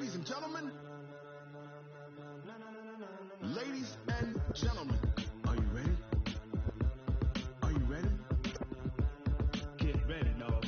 Ladies and gentlemen, ladies and gentlemen, are you ready? Are you ready? Get ready, no.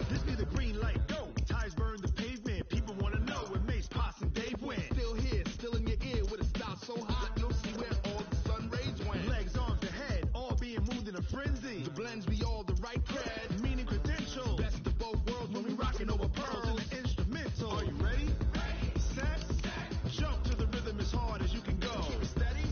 This be the green light, go. Tires burn the pavement. People want to know where Mace, Pops, and Dave went. Still here, still in your ear with a style so hot, you'll see where all the sun rays went. Legs, arms, and head, all being moved in a frenzy. The blends be all the right cred, meaning credentials. Best of both worlds when we rockin' over pearls in the instrumental. Are you ready? Set, jump to the rhythm as hard as you can go. Keep it steady,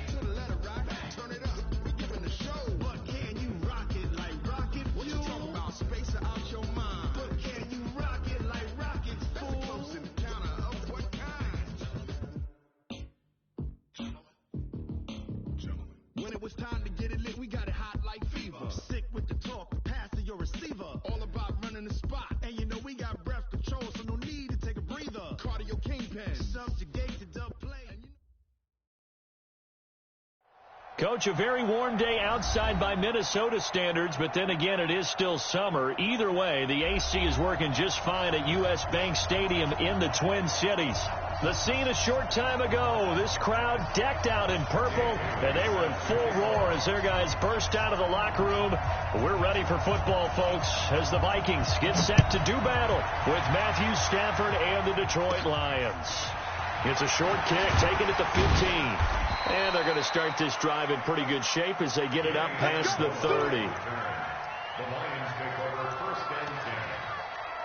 to the letter rock, turn it up. We giving a show. But can you rock it like rocket? What you talking about? Space out your mind. But can you rock it like rockets? That's a close encounter of what kind? When it was time to get it lit, we got it hot like fever. Sick with the talk, pass to your receiver. All about running the spot. And you know we got breath control, so no need to take a breather. Cardio kingpin, subjugate to dub play. Coach, a very warm day outside by Minnesota standards, but then again, it is still summer. Either way, the AC is working just fine at U.S. Bank Stadium in the Twin Cities. The scene a short time ago, this crowd decked out in purple, and they were in full roar as their guys burst out of the locker room. We're ready for football, folks, as the Vikings get set to do battle with Matthew Stafford and the Detroit Lions. It's a short kick, taken at the 15. And they're going to start this drive in pretty good shape as they get it up past the 30. The Lions take over first and 10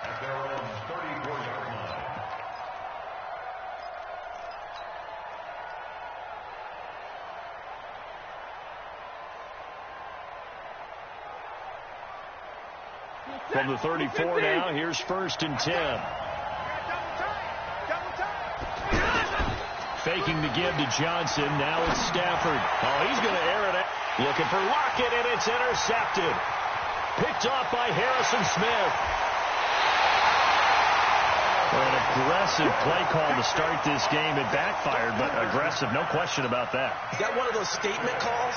at their own 34-yard line. From the 34 now, here's first and 10. Faking the give to Johnson. Now it's Stafford. Oh, he's going to air it out. Looking for Lockett, and it's intercepted. Picked off by Harrison Smith. An aggressive play call to start this game. It backfired, but aggressive, no question about that. Is that one of those statement calls?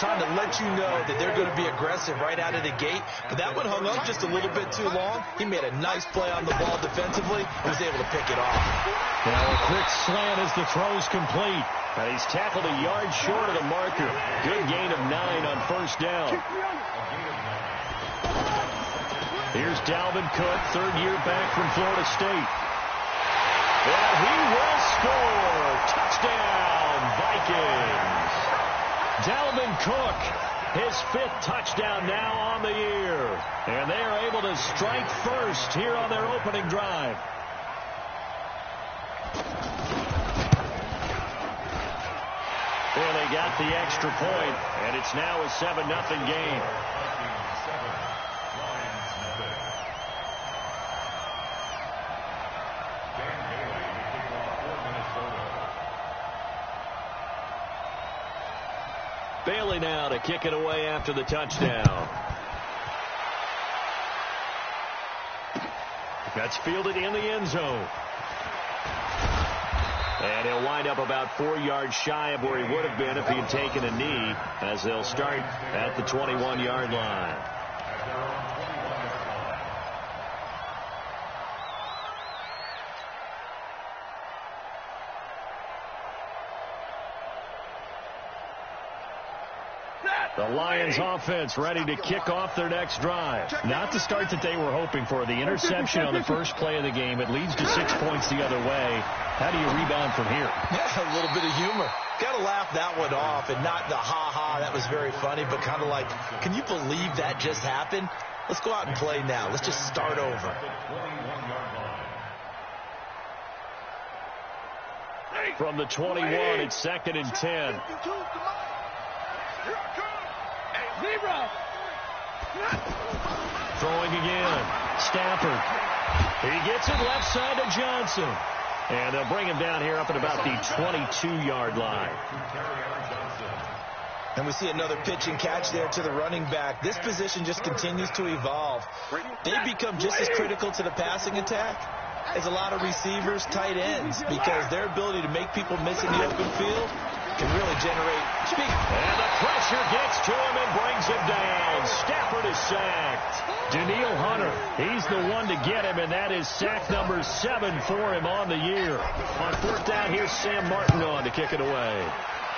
Trying to let you know that they're going to be aggressive right out of the gate. But that one hung up just a little bit too long. He made a nice play on the ball defensively and was able to pick it off. Now a quick slant as the throw's complete. And he's tackled a yard short of the marker. Good gain of 9 on first down. Here's Dalvin Cook, third year back from Florida State. And he will score. Touchdown, Vikings. Dalvin Cook, his 5th touchdown now on the year. And they are able to strike first here on their opening drive. Well, they got the extra point, and it's now a 7-0 game. Bailey now to kick it away after the touchdown. That's fielded in the end zone. And he'll wind up about 4 yards shy of where he would have been if he had taken a knee, as they'll start at the 21-yard line. The Lions offense ready to kick off their next drive. Not the start that they were hoping for. The interception on the first play of the game. It leads to 6 points the other way. How do you rebound from here? Yeah, a little bit of humor. Got to laugh that one off, and not the ha-ha, that was very funny, but kind of like, can you believe that just happened? Let's go out and play now. Let's just start over. From the 21, it's second and 10. Throwing again. Stafford. He gets it left side to Johnson. And they'll bring him down here up at about the 22-yard line. And we see another pitch and catch there to the running back. This position just continues to evolve. They become just as critical to the passing attack as a lot of receivers, tight ends, because their ability to make people miss in the open field can really generate speed. And the pressure gets to him and brings him down. Stafford is sacked. Daniil Hunter, he's the one to get him, and that is sack number 7 for him on the year. On 4th down, here's Sam Martin on to kick it away.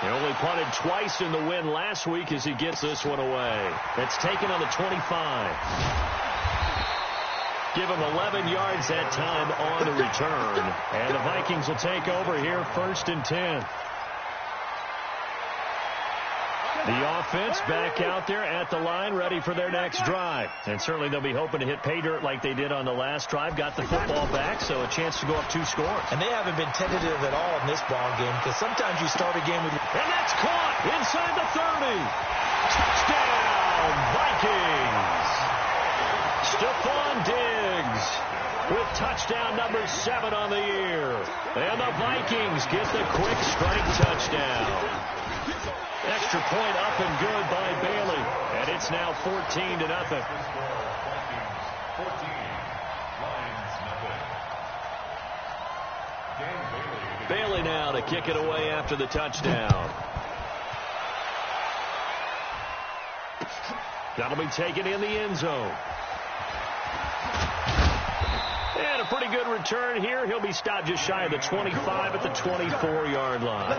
He only punted twice in the win last week as he gets this one away. It's taken on the 25. Give him 11 yards that time on the return. And the Vikings will take over here 1st and 10. The offense back out there at the line, ready for their next drive. And certainly they'll be hoping to hit pay dirt like they did on the last drive. Got the football back, so a chance to go up 2 scores. And they haven't been tentative at all in this ball game, because sometimes you start a game with... And that's caught inside the 30. Touchdown, Vikings. Stephon Diggs with touchdown number 7 on the year. And the Vikings get the quick strike touchdown. Extra point up and good by Bailey. And it's now 14-0. Bailey now to kick it away after the touchdown. That'll be taken in the end zone. And a pretty good return here. He'll be stopped just shy of the 25 at the 24-yard line.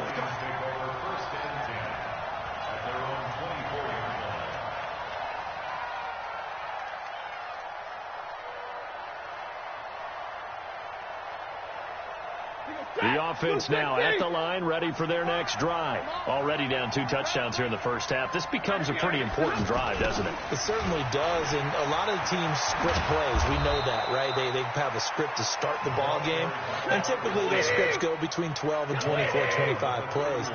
The offense now at the line, ready for their next drive. Already down 2 touchdowns here in the first half. This becomes a pretty important drive, doesn't it? It certainly does, and a lot of teams script plays. We know that, right? They have a script to start the ball game, and typically those scripts go between 12 and 24, 25 plays.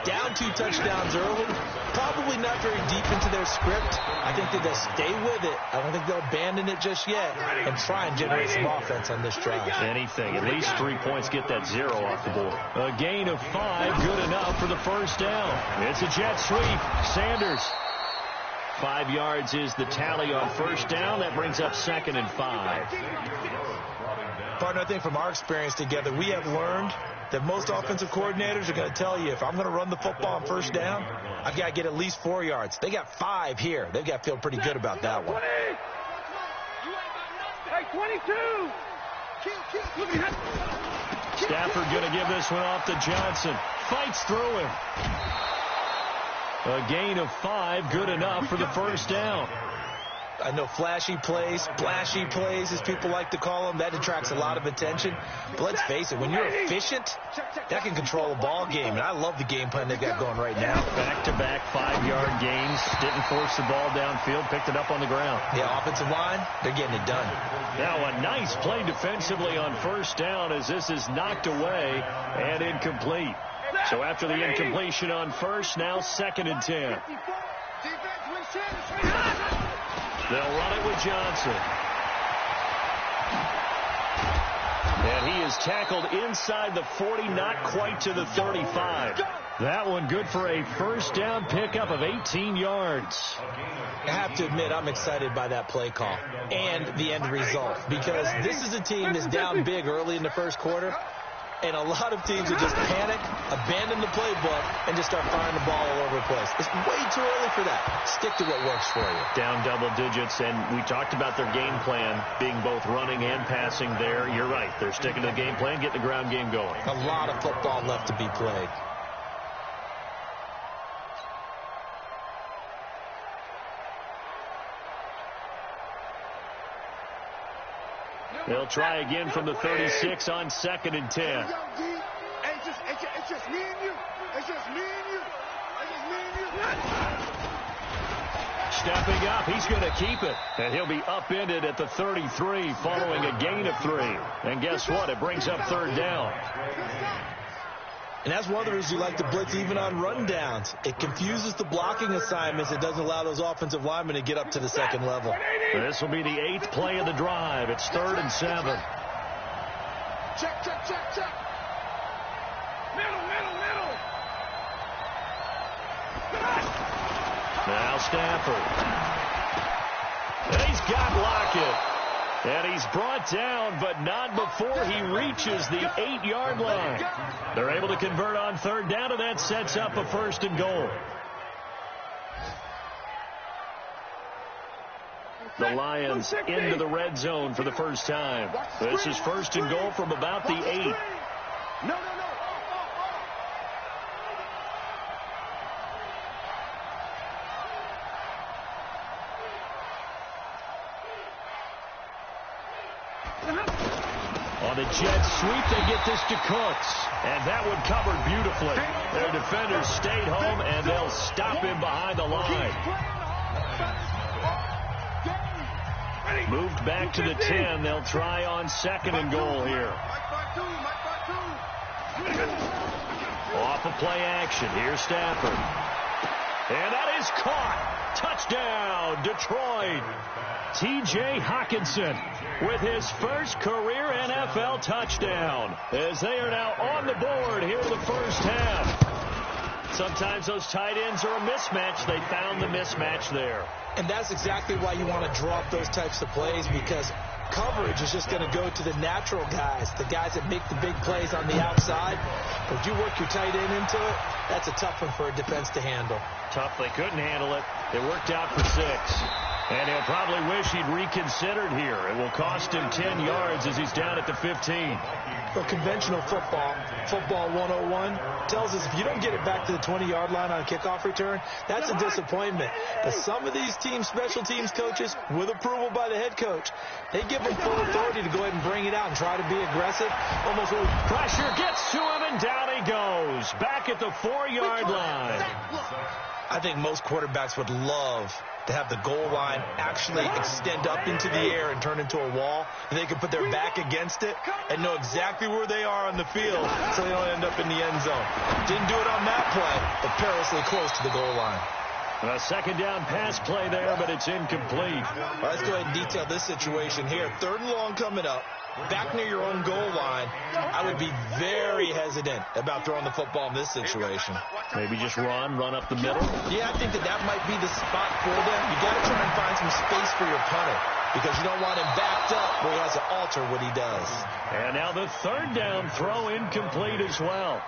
Down 2 touchdowns early, probably not very deep into their script. I think that they'll stay with it. I don't think they'll abandon it just yet and try and generate some offense on this drive. Anything. At least 3 points, get that 0 off the board. A gain of 5, good enough for the first down. It's a jet sweep. Sanders. 5 yards is the tally on first down. That brings up 2nd and 5. Partner, I think from our experience together, we have learned that most offensive coordinators are going to tell you, if I'm going to run the football on first down, I've got to get at least 4 yards. They got 5 here. They've got to feel pretty good about that one. Hey, 22! Stafford going to give this one off to Johnson. Fights through him. A gain of 5, good enough for the first down. I know flashy plays, splashy plays, as people like to call them, that attracts a lot of attention. But let's face it, when you're efficient, that can control a ball game. And I love the game plan they've got going right now. Back-to-back 5-yard gains. Didn't force the ball downfield. Picked it up on the ground. Yeah, offensive line, they're getting it done. Now a nice play defensively on first down as this is knocked away and incomplete. So after the incompletion on first, now 2nd and 10. They'll run it with Johnson. And he is tackled inside the 40, not quite to the 35. That one good for a first down pickup of 18 yards. I have to admit, I'm excited by that play call and the end result, because this is a team that's down big early in the first quarter. And a lot of teams will just panic, abandon the playbook, and just start firing the ball all over the place. It's way too early for that. Stick to what works for you. Down double digits, and we talked about their game plan being both running and passing there. You're right. They're sticking to the game plan, getting the ground game going. A lot of football left to be played. They'll try again from the 36 on 2nd and 10. It's just me and you. It's just me and you. It's just me and you. Stepping up, he's going to keep it. And he'll be upended at the 33 following a gain of 3. And guess what? It brings up 3rd down. And that's one of the reasons you like to blitz even on rundowns. It confuses the blocking assignments. It doesn't allow those offensive linemen to get up to the 2nd level. This will be the 8th play of the drive. It's 3rd and 7. Check. Middle. Now Stafford. And he's got Lockett. And he's brought down, but not before he reaches the 8-yard line. They're able to convert on third down, and that sets up a 1st and goal. The Lions into the red zone for the first time. This is 1st and goal from about the 8. No. On the jet sweep, they get this to Cooks. And that one covered beautifully. Their defenders stayed home, and they'll stop him behind the line. Moved back to the 10. They'll try on 2nd and goal here. Off of play action. Here's Stafford. And that is caught. Touchdown, Detroit. T.J. Hockenson with his first career NFL touchdown, as they are now on the board here in the first half. Sometimes those tight ends are a mismatch. They found the mismatch there. And that's exactly why you want to drop those types of plays, because coverage is just going to go to the natural guys, the guys that make the big plays on the outside. But if you work your tight end into it, that's a tough one for a defense to handle. Tough. They couldn't handle it. It worked out for 6. And he'll probably wish he'd reconsidered here. It will cost him 10 yards as he's down at the 15. Well, conventional football 101, tells us if you don't get it back to the 20-yard line on a kickoff return, that's a disappointment. But some of these teams, special teams coaches, with approval by the head coach, they give them full authority to go ahead and bring it out and try to be aggressive. Almost pressure gets to him, and down he goes. Back at the 4-yard line. I think most quarterbacks would love to have the goal line actually extend up into the air and turn into a wall, and they can put their back against it and know exactly where they are on the field so they don't end up in the end zone. Didn't do it on that play, but perilously close to the goal line. A 2nd down pass play there, but it's incomplete. All right, let's go ahead and detail this situation here. 3rd and long coming up. Back near your own goal line, I would be very hesitant about throwing the football in this situation. Maybe just run up the middle? Yeah, I think that might be the spot for them. You got to try and find some space for your punter, because you don't want him backed up where he has to alter what he does. And now the 3rd down throw incomplete as well.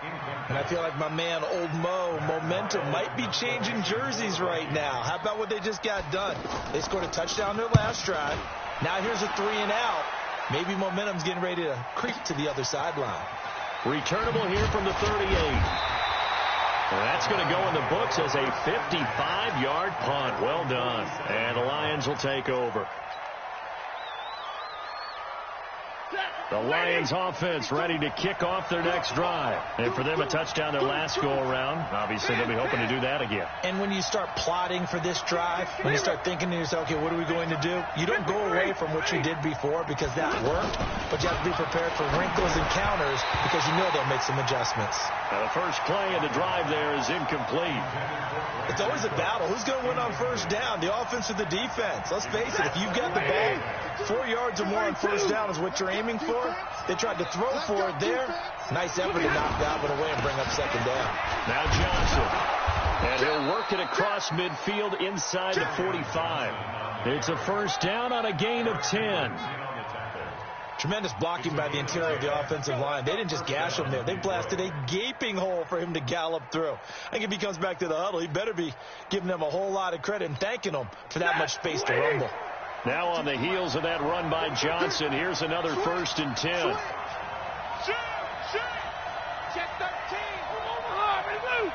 And I feel like my man, Old Mo, momentum might be changing jerseys right now. How about what they just got done? They scored a touchdown their last drive. Now here's a 3 and out. Maybe momentum's getting ready to creep to the other sideline. Returnable here from the 38. Well, that's going to go in the books as a 55-yard punt. Well done. And the Lions will take over. The Lions offense ready to kick off their next drive. And for them, a touchdown their last go-around. Obviously, they'll be hoping to do that again. And when you start plotting for this drive, when you start thinking to yourself, okay, what are we going to do? You don't go away from what you did before because that worked, but you have to be prepared for wrinkles and counters because you know they'll make some adjustments. Now, the first play of the drive there is incomplete. It's always a battle. Who's going to win on 1st down, the offense or the defense? Let's face it, if you've got the ball, 4 yards or more on 1st down is what you're aiming for. They tried to throw for it there. Nice effort to knock that one away and bring up 2nd down. Now Johnson. And he'll work it across midfield inside the 45. It's a 1st down on a gain of 10. Tremendous blocking by the interior of the offensive line. They didn't just gash him there. They blasted a gaping hole for him to gallop through. I think if he comes back to the huddle, he better be giving them a whole lot of credit and thanking them for that much space to rumble. Now on the heels of that run by Johnson, here's another 1st and 10. Check 13. Omaha, ready to move.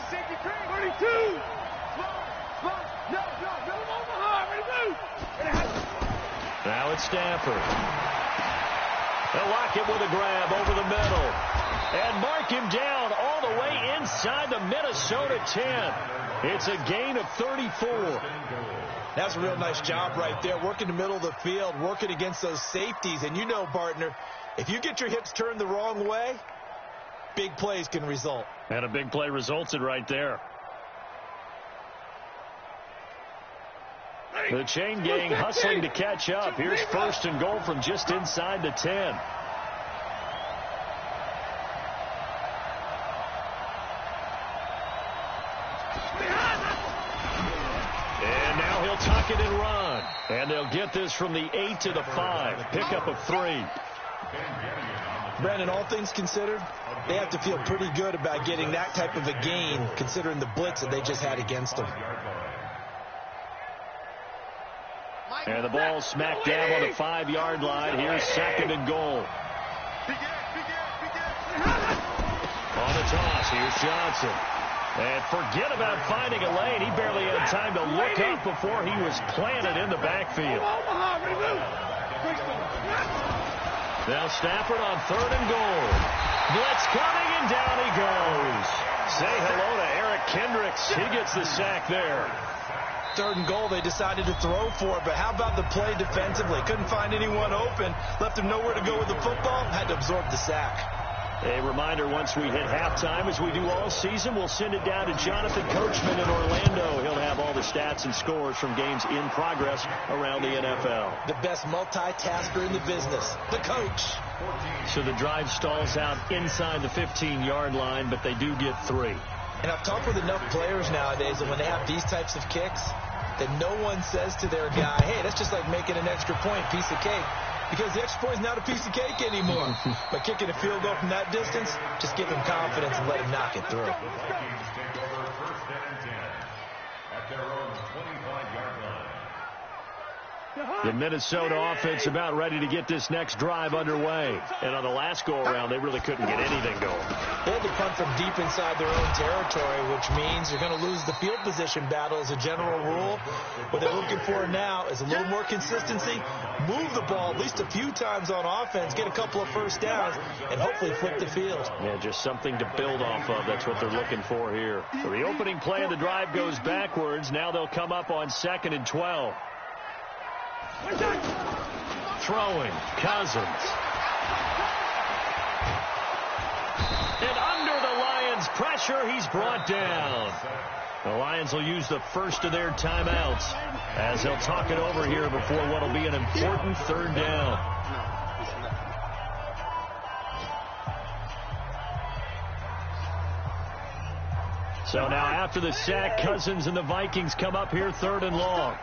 Safety crane, 32. Slow. No, Omaha, ready to move. Now it's Stafford. They'll lock it with a grab over the middle. And mark him down all the way inside the Minnesota 10. It's a gain of 34. That's a real nice job right there, working the middle of the field, working against those safeties. And you know, partner, if you get your hips turned the wrong way, big plays can result. And a big play resulted right there. The chain gang hustling to catch up. Here's 1st and goal from just inside the 10. tuck it and run. And they'll get this from the 8 to the 5. Pickup of 3. Brandon, all things considered, they have to feel pretty good about getting that type of a gain, considering the blitz that they just had against them. And the ball smacked down on the 5-yard line. Here's 2nd and goal. On the toss, here's Johnson. And forget about finding a lane. He barely had time to look up before he was planted in the backfield. Now Stafford on 3rd and goal. Blitz coming, and down he goes. Say hello to Eric Kendricks. He gets the sack there. 3rd and goal, they decided to throw for it, but how about the play defensively? Couldn't find anyone open, left him nowhere to go with the football, had to absorb the sack. A reminder, once we hit halftime, as we do all season, we'll send it down to Jonathan Coachman in Orlando. He'll have all the stats and scores from games in progress around the NFL. The best multitasker in the business, the coach. So the drive stalls out inside the 15-yard line, but they do get 3. And I've talked with enough players nowadays that when they have these types of kicks, that no one says to their guy, hey, that's just like making an extra point, piece of cake. Because the extra point is not a piece of cake anymore. But kicking a field goal from that distance, just give him confidence and let him knock it through. Vikings take over 1st and 10 at their own 25-yard line. The Minnesota offense about ready to get this next drive underway. And on the last go-around, they really couldn't get anything going. They had to punt from deep inside their own territory, which means you're going to lose the field position battle as a general rule. What they're looking for now is a little more consistency, move the ball at least a few times on offense, get a couple of first downs, and hopefully flip the field. Yeah, just something to build off of. That's what they're looking for here. So the opening play of the drive goes backwards. Now they'll come up on 2nd and 12. Throwing, Cousins. And under the Lions' pressure, he's brought down. The Lions will use the first of their timeouts as they'll talk it over here before what will be an important 3rd down. So now after the sack, Cousins and the Vikings come up here 3rd and long.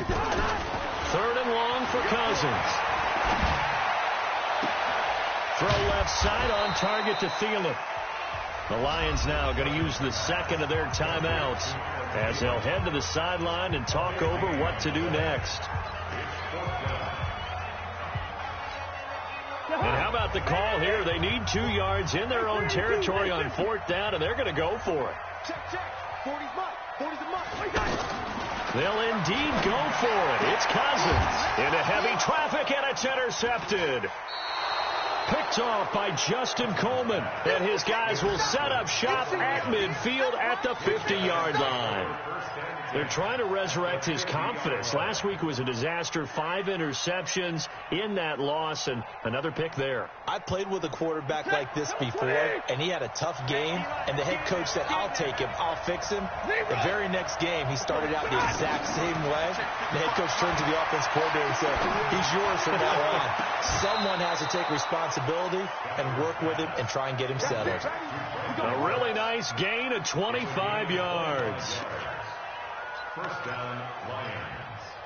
3rd and long for Cousins. Throw left side on target to Thielen. The Lions now going to use the 2nd of their timeouts as they'll head to the sideline and talk over what to do next. And how about the call here? They need 2 yards in their own territory on 4th down, and they're going to go for it. They'll indeed go for it. It's Cousins into heavy traffic, and it's intercepted. Picked off by Justin Coleman, and his guys will set up shop at midfield at the 50-yard line. They're trying to resurrect his confidence. Last week was a disaster, 5 interceptions in that loss, and another pick there. I played with a quarterback like this before, and he had a tough game, and the head coach said, I'll take him, I'll fix him. The very next game, he started out the exact same way. The head coach turned to the offense coordinator and said, he's yours from now on. Someone has to take responsibility and work with him and try and get him settled. A really nice gain of 25 yards. 1st down, Lions.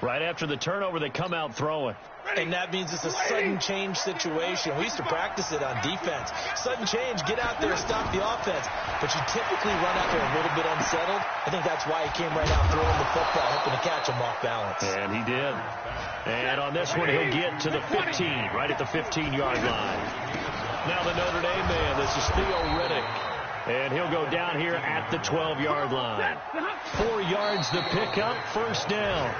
Right after the turnover, they come out throwing. And that means it's a sudden change situation. We used to practice it on defense. Sudden change, get out there, stop the offense. But you typically run out there a little bit unsettled. I think that's why he came right out throwing the football, hoping to catch him off balance. And he did. And on this one, he'll get to the 15, right at the 15-yard line. Now the Notre Dame man, this is Theo Riddick. And he'll go down here at the 12-yard line. 4 yards the pickup, 1st down.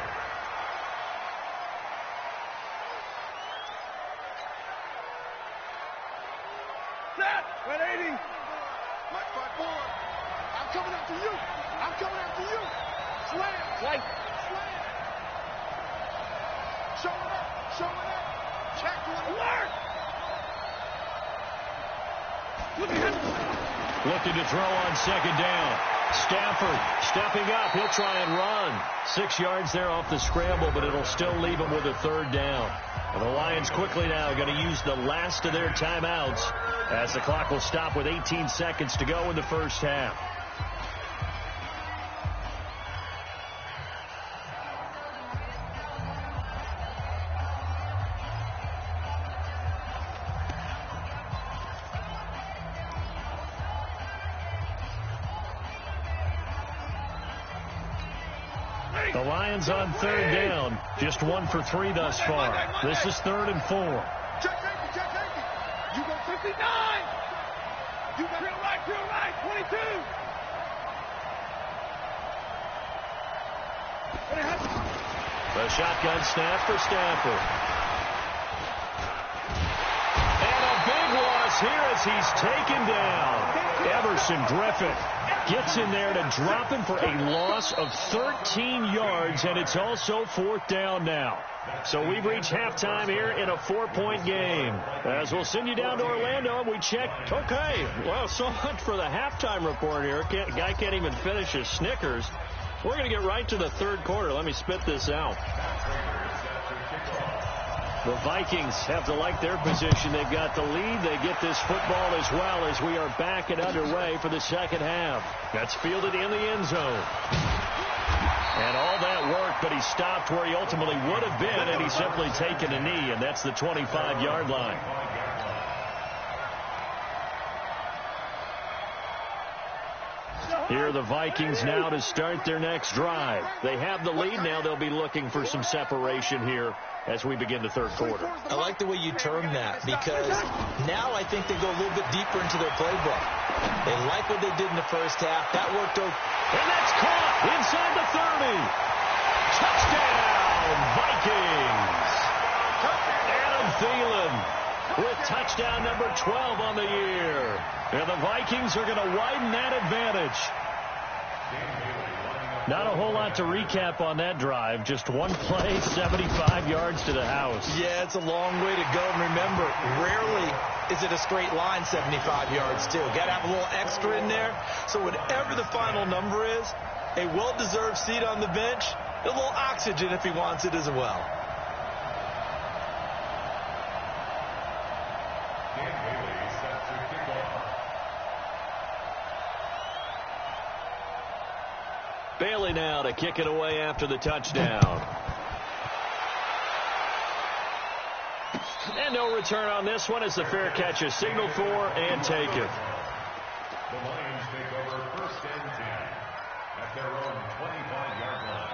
Set! 180! Mike 5-4. I'm coming after you. I'm coming after you. Slam. Slam. Slam. Show it up. Show it up. Check one. Alert! Look at him. Looking to throw on 2nd down. Stafford stepping up. He'll try and run. 6 yards there off the scramble, but it'll still leave him with a 3rd down. And the Lions quickly now going to use the last of their timeouts as the clock will stop with 18 seconds to go in the 1st half. The Lions on third down. Just 1 for 3 thus far. This is 3rd and 4. Check safety. You go 59. You got real right, 22. The shotgun snap for Stafford. And a big loss here as he's taken down. Everson Griffin gets in there to drop him for a loss of 13 yards, and it's also 4th down now. So we've reached halftime here in a 4-point game. As we'll send you down to Orlando, and we check. Okay, well, so much for the halftime report here. Guy can't even finish his Snickers. We're going to get right to the 3rd quarter. Let me spit this out. The Vikings have to like their position. They've got the lead. They get this football as well as we are back and underway for the second half. That's fielded in the end zone. And all that work, but he stopped where he ultimately would have been, and he's simply taken a knee, and that's the 25-yard line. Here are the Vikings now to start their next drive. They have the lead now. They'll be looking for some separation here as we begin the 3rd quarter. I like the way you term that, because now I think they go a little bit deeper into their playbook. They like what they did in the first half. That worked out. And that's caught inside the 30. Touchdown, Vikings. Adam Thielen with touchdown number 12 on the year. And the Vikings are going to widen that advantage. Not a whole lot to recap on that drive. Just one play, 75 yards to the house. Yeah, it's a long way to go. And remember, rarely is it a straight line 75 yards, too. Got to have a little extra in there. So whatever the final number is, a well-deserved seat on the bench, a little oxygen if he wants it as well. Bailey now to kick it away after the touchdown. And no return on this one as the fair catch is signaled for and taken. The Lions take over 1st and 10 at their own 25-yard line.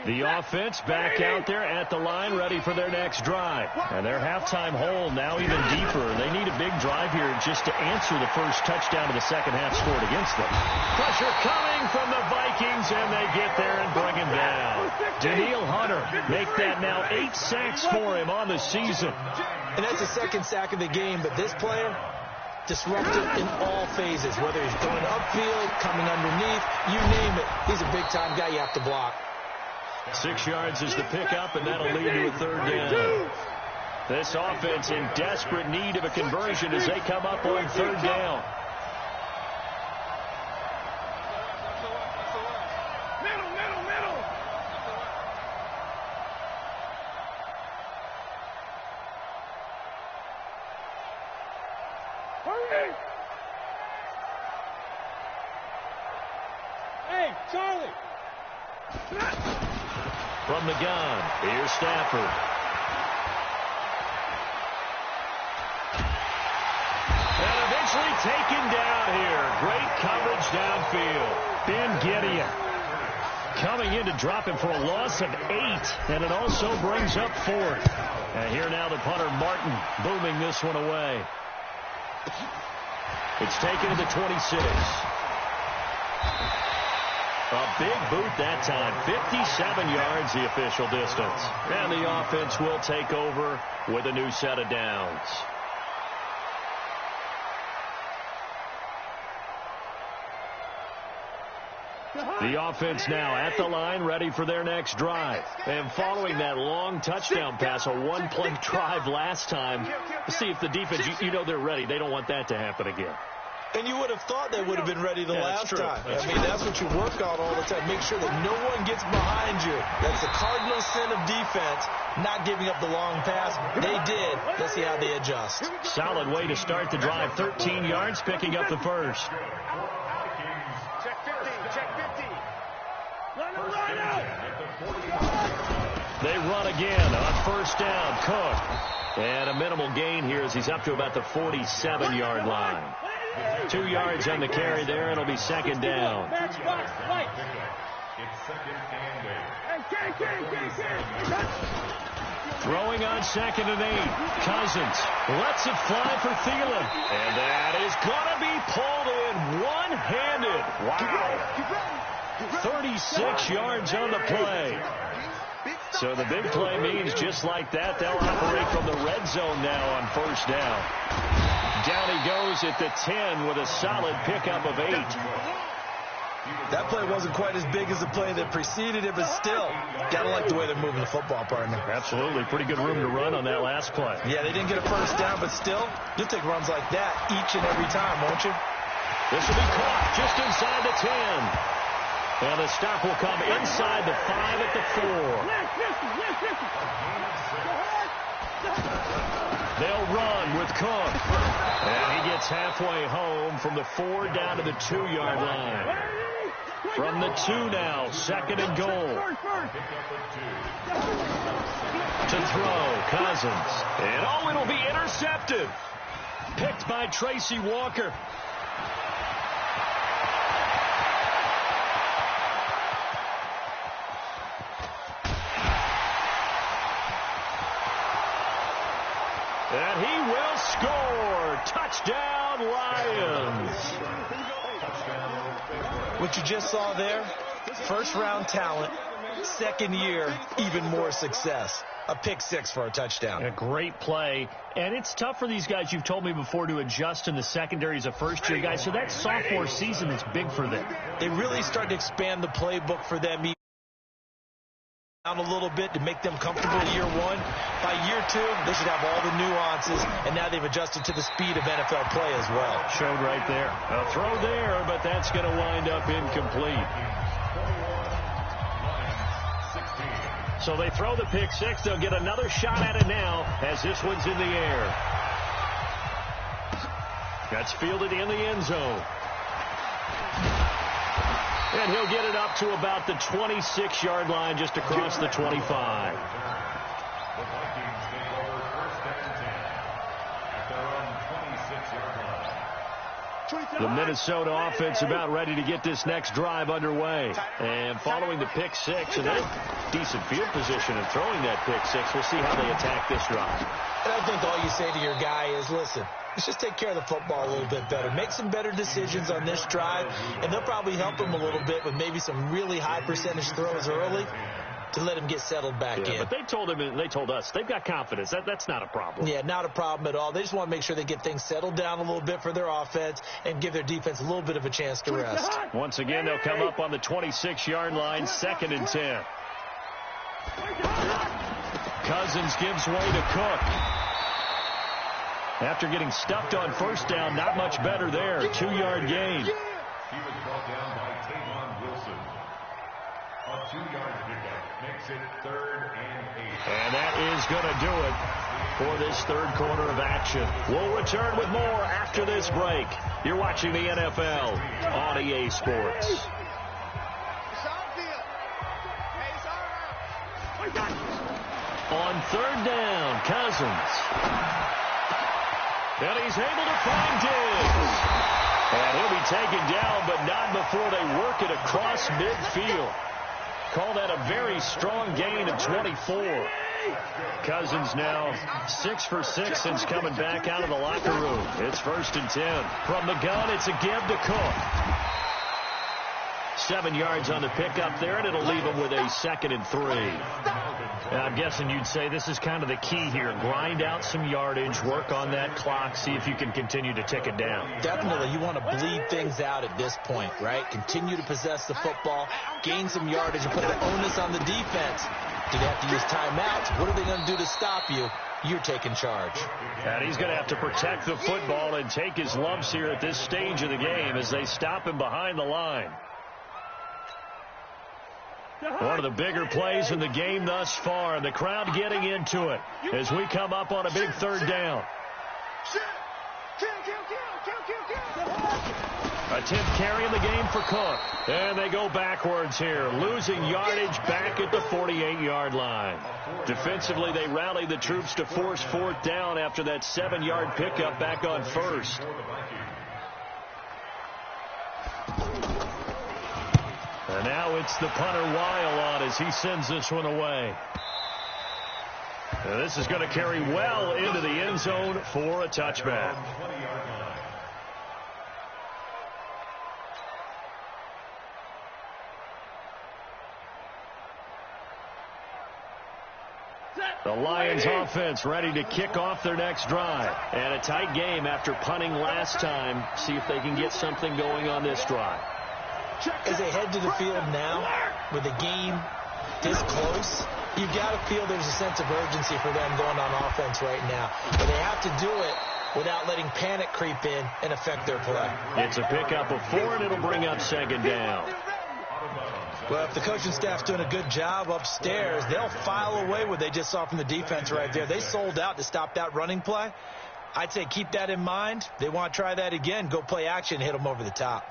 The offense back out there at the line, ready for their next drive. And their halftime hole now even deeper. They need a big drive here just to answer the first touchdown of the second half scored against them. Pressure coming from the Vikings, and they get there and bring him down. Danielle Hunter make that now 8 sacks for him on the season. And that's the 2nd sack of the game, but this player disruptive in all phases, whether he's going upfield, coming underneath, you name it. He's a big-time guy you have to block. 6 yards is the pickup, and that'll lead to a 3rd down. This offense in desperate need of a conversion as they come up on 3rd down. Middle. Hurry! Hey, Charlie! From the gun, here's Stafford. And eventually taken down here. Great coverage downfield. Ben Gideon coming in to drop him for a loss of 8. And it also brings up 4th. And here now the punter Martin booming this one away. It's taken to the 26. A big boot that time. 57 yards the official distance. And the offense will take over with a new set of downs. The offense now at the line, ready for their next drive. And following that long touchdown pass, a one-play drive last time, see if the defense, you know they're ready. They don't want that to happen again. And you would have thought they would have been ready the last time. I mean, that's what you work on all the time. Make sure that no one gets behind you. That's the cardinal sin of defense, not giving up the long pass. They did. Let's see how they adjust. Solid way to start the drive. 13 yards, picking up the first. Check 50. Line out. They run again on 1st down. Cook And a minimal gain here as he's up to about the 47-yard line. 2 yards on the carry there. It'll be second down. It's second and 8. Throwing on 2nd and 8. Cousins lets it fly for Thielen. And that is going to be pulled in one-handed. Wow. 36 yards on the play. So the big play means just like that, they'll operate from the red zone now on first down. Down he goes at the 10 with a solid pickup of 8. That play wasn't quite as big as the play that preceded it, but still, gotta like the way they're moving the football, partner. Absolutely. Pretty good room to run on that last play. Yeah, they didn't get a first down, but still, you'll take runs like that each and every time, won't you? This will be caught just inside the 10. And the stop will come inside the 5 at the 4. They'll run with Cook. And he gets halfway home from the 4 down to the 2-yard line. From the 2 now, 2nd and goal. To throw, Cousins. And it'll be intercepted. Picked by Tracy Walker. And he will score. Touchdown, Lions. What you just saw there, first-round talent, second year, even more success. A pick 6 for a touchdown. A great play. And it's tough for these guys, you've told me before, to adjust in the secondary as a first-year guy. So that sophomore season is big for them. They really started to expand the playbook for them down a little bit to make them comfortable year 1. By year 2, they should have all the nuances, and now they've adjusted to the speed of NFL play as well. Showed right there. A throw there, but that's going to wind up incomplete. So they throw the pick 6. They'll get another shot at it now as this one's in the air. That's fielded in the end zone. And he'll get it up to about the 26-yard line, just across the 25. The Vikings take over first and 10 at their own 26-yard line. The Minnesota offense about ready to get this next drive underway. And following the pick 6, and they're decent field position and throwing that pick 6. We'll see how they attack this drive. And I think all you say to your guy is, listen, let's just take care of the football a little bit better. Make some better decisions on this drive, and they'll probably help him a little bit with maybe some really high percentage throws early to let him get settled back in. But they told him, and they told us, they've got confidence. That's not a problem. Yeah, not a problem at all. They just want to make sure they get things settled down a little bit for their offense and give their defense a little bit of a chance to rest. Once again, they'll come up on the 26-yard line, 2nd and 10. Cousins gives way to Cook. After getting stuffed on first down, not much better there. 2-yard gain. He was brought down by Tavon Wilson. A 2-yard pickup makes it 3rd and 8. And that is going to do it for this third quarter of action. We'll return with more after this break. You're watching the NFL on EA Sports. On 3rd down, Cousins. And he's able to find Diggs. And he'll be taken down, but not before they work it across midfield. Call that a very strong gain of 24. Cousins now 6 for 6 since coming back out of the locker room. It's 1st and 10. From the gun, it's a give to Cook. 7 yards on the pickup there, and it'll leave him with a 2nd and 3. And I'm guessing you'd say this is kind of the key here. Grind out some yardage, work on that clock, see if you can continue to tick it down. Definitely. You want to bleed things out at this point, right? Continue to possess the football, gain some yardage, and put the onus on the defense. Do they have to use timeouts? What are they going to do to stop you? You're taking charge. And he's going to have to protect the football and take his lumps here at this stage of the game as they stop him behind the line. One of the bigger plays in the game thus far, and the crowd getting into it as we come up on a big 3rd down. A 10th carry in the game for Cook. And they go backwards here, losing yardage back at the 48-yard line. Defensively, they rallied the troops to force 4th down after that 7-yard pickup back on 1st. And now it's the punter Weil on as he sends this one away. And this is going to carry well into the end zone for a touchback. The Lions offense ready to kick off their next drive. And a tight game after punting last time. See if they can get something going on this drive. As they head to the field now, with the game this close, you've got to feel there's a sense of urgency for them going on offense right now. But they have to do it without letting panic creep in and affect their play. It's a pickup of 4, and it'll bring up 2nd down. Well, if the coaching staff's doing a good job upstairs, they'll file away what they just saw from the defense right there. They sold out to stop that running play. I'd say keep that in mind. They want to try that again. Go play action, hit them over the top.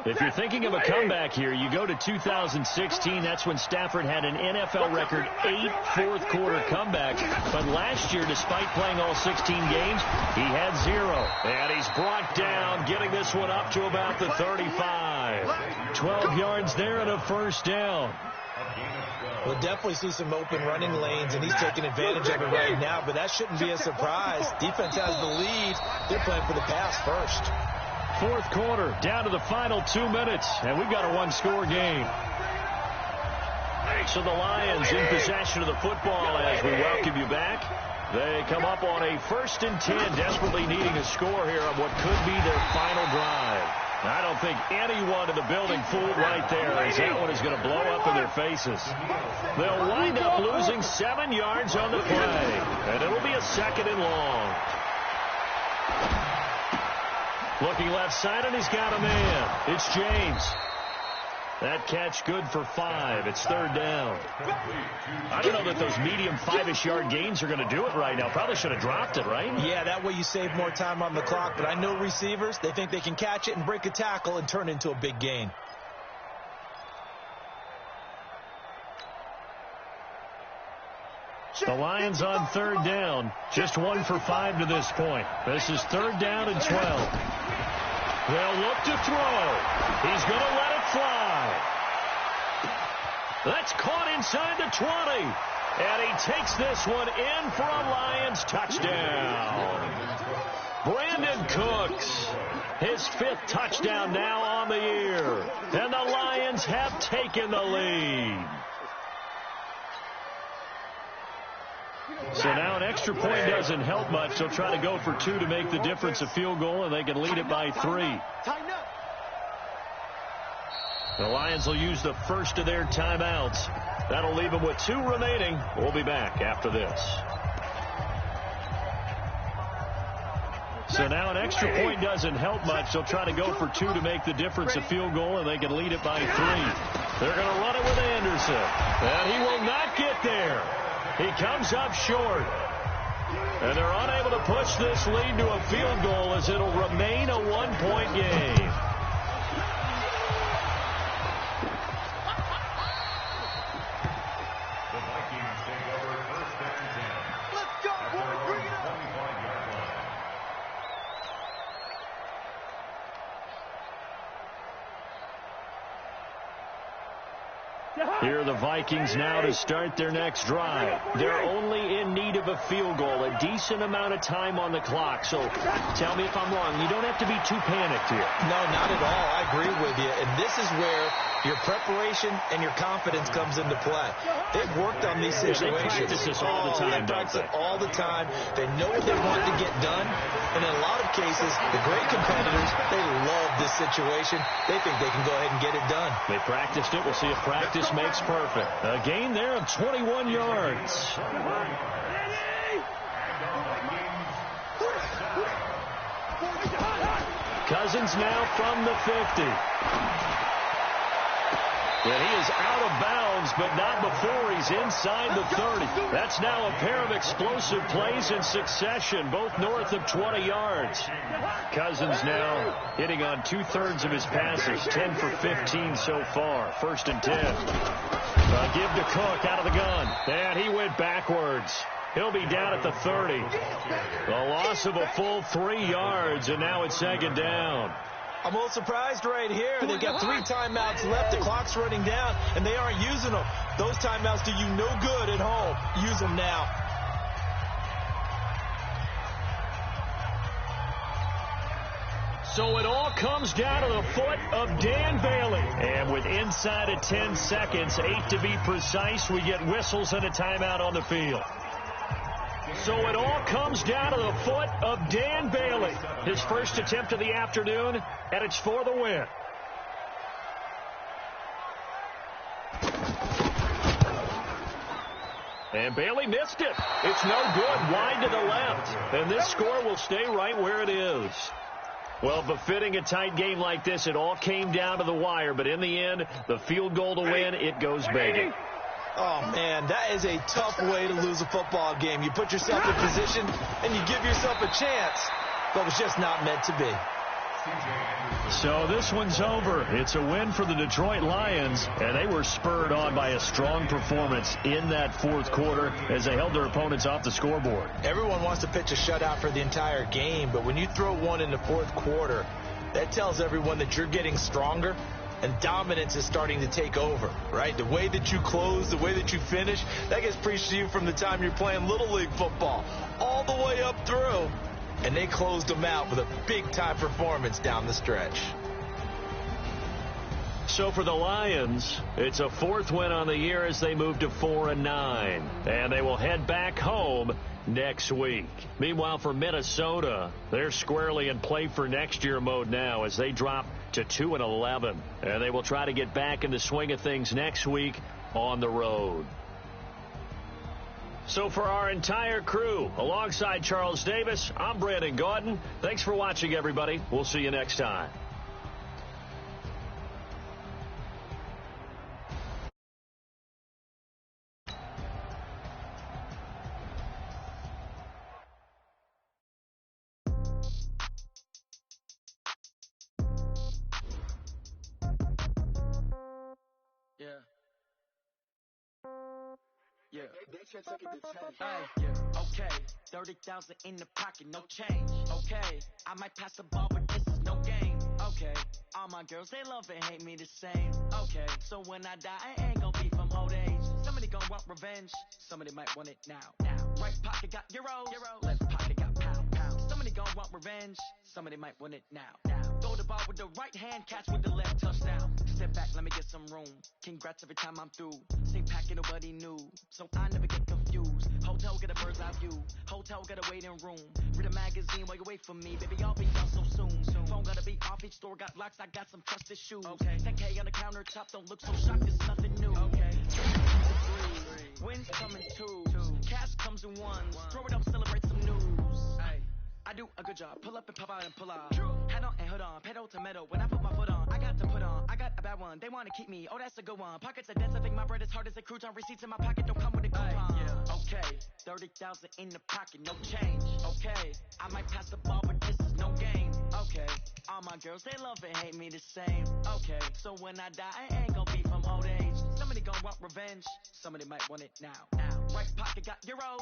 If you're thinking of a comeback here, you go to 2016. That's when Stafford had an NFL record 8 fourth-quarter comebacks. But last year, despite playing all 16 games, he had 0. And he's brought down, getting this one up to about the 35. 12 yards there and a 1st down. We'll definitely see some open running lanes, and he's taking advantage of it right now. But that shouldn't be a surprise. Defense has the lead. They're playing for the pass first. 4th quarter, down to the final 2 minutes, and we've got a 1-score game. So the Lions in possession of the football as we welcome you back. They come up on a 1st and 10, desperately needing a score here on what could be their final drive. I don't think anyone in the building fooled right there, as that one is going to blow up in their faces. They'll wind up losing 7 yards on the play, and it'll be a 2nd and long. Looking left side, and he's got a man. It's James. That catch good for 5. It's 3rd down. I don't know that those medium 5-ish yard gains are going to do it right now. Probably should have dropped it, right? Yeah, that way you save more time on the clock. But I know receivers, they think they can catch it and break a tackle and turn it into a big gain. The Lions on 3rd down. Just 1 for 5 to this point. This is 3rd down and 12. They'll look to throw. He's going to let it fly. That's caught inside the 20. And he takes this one in for a Lions touchdown. Brandon Cooks, his 5th touchdown now on the year. And the Lions have taken the lead. So now an extra point doesn't help much. They'll try to go for 2 to make the difference a field goal, and they can lead it by 3. The Lions will use the first of their timeouts. That'll leave them with 2 remaining. We'll be back after this. So now an extra point doesn't help much. They'll try to go for 2 to make the difference a field goal, and they can lead it by 3. They're going to run it with Anderson. And he will not get there. He comes up short. And they're unable to push this lead to a field goal as it'll remain a 1-point game. The Vikings take over 1st and 10. Let's go, boys. Bring it up. 25-yard line. Here are the Vikings now to start their next drive. They're only in need of a field goal, a decent amount of time on the clock. So tell me if I'm wrong. You don't have to be too panicked here. No, not at all. I agree with you. And this is where your preparation and your confidence comes into play. They've worked on these situations. They practice this all the time, don't they? All the time. They know what they want to get done. And in a lot of cases, the great competitors, they love this situation. They think they can go ahead and get it done. They practiced it. We'll see if practice makes perfect. A gain there of 21 yards. Cousins now from the 50. And he is out of bounds, but not before he's inside the 30. That's now a pair of explosive plays in succession, both north of 20 yards. Cousins now hitting on 2/3 of his passes, 10 for 15 so far. 1st and 10. Give to Cook out of the gun. And he went backwards. He'll be down at the 30. A loss of a full 3 yards, and now it's 2nd down. I'm a little surprised right here. They've got 3 timeouts left. The clock's running down, and they aren't using them. Those timeouts do you no good at home. Use them now. So it all comes down to the foot of Dan Bailey. And with inside of 10 seconds, 8 to be precise, we get whistles and a timeout on the field. So it all comes down to the foot of Dan Bailey. His first attempt of the afternoon, and it's for the win. And Bailey missed it. It's no good. Wide to the left. And this score will stay right where it is. Well, befitting a tight game like this, it all came down to the wire. But in the end, the field goal to win, it goes begging. Oh, man, that is a tough way to lose a football game. You put yourself in position, and you give yourself a chance, but it's just not meant to be. So this one's over. It's a win for the Detroit Lions, and they were spurred on by a strong performance in that 4th quarter as they held their opponents off the scoreboard. Everyone wants to pitch a shutout for the entire game, but when you throw one in the 4th quarter, that tells everyone that you're getting stronger. And dominance is starting to take over, right? The way that you close, the way that you finish, that gets preached to you from the time you're playing Little League football all the way up through. And they closed them out with a big-time performance down the stretch. So for the Lions, it's a 4th win on the year as they move to 4-9. And they will head back home next week. Meanwhile, for Minnesota, they're squarely in play for next year mode now as they drop to 2-11. And they will try to get back in the swing of things next week on the road. So for our entire crew, alongside Charles Davis, I'm Brandon Gaudin. Thanks for watching, everybody. We'll see you next time. Yeah. Okay. 30,000 in the pocket, no change. Okay. I might pass the ball, but this is no game. Okay. All my girls, they love and hate me the same. Okay. So when I die, I ain't gonna be from old age. Somebody gonna want revenge. Somebody might want it now. Right pocket got euros. Left pocket got pounds. Somebody gonna want revenge. Somebody might want it now. Throw the ball with the right hand, catch with the left, touchdown. Step back, let me get some room. Congrats every time I'm through. Same packet, nobody knew. So I never get confused. Hotel, get a bird's eye view. Hotel, got a waiting room. Read a magazine while you wait for me. Baby, I'll be done so soon. Phone gotta be off, each store got locks. I got some trusted shoes. Okay. 10K on the countertop, don't look so shocked, it's nothing new. Okay. 3, wins coming 2. Cash comes in 1s. Throw it up, celebrate some news. Ay. I do a good job. Pull up and pop out and pull out. Head on and hood on. Pedal to metal. When I put my foot on, I got to put on. I got a bad one. They want to keep me. Oh, that's a good one. Pockets are dense. I think my bread is hard as a crouton. Receipts in my pocket don't come with a coupon. Yeah. Okay. 30,000 in the pocket. No change. Okay. I might pass the ball, but this is no game. Okay. All my girls, they love and hate me the same. Okay. So when I die, I ain't gonna be from old age. Somebody gonna want revenge. Somebody might want it now. Right pocket got euros.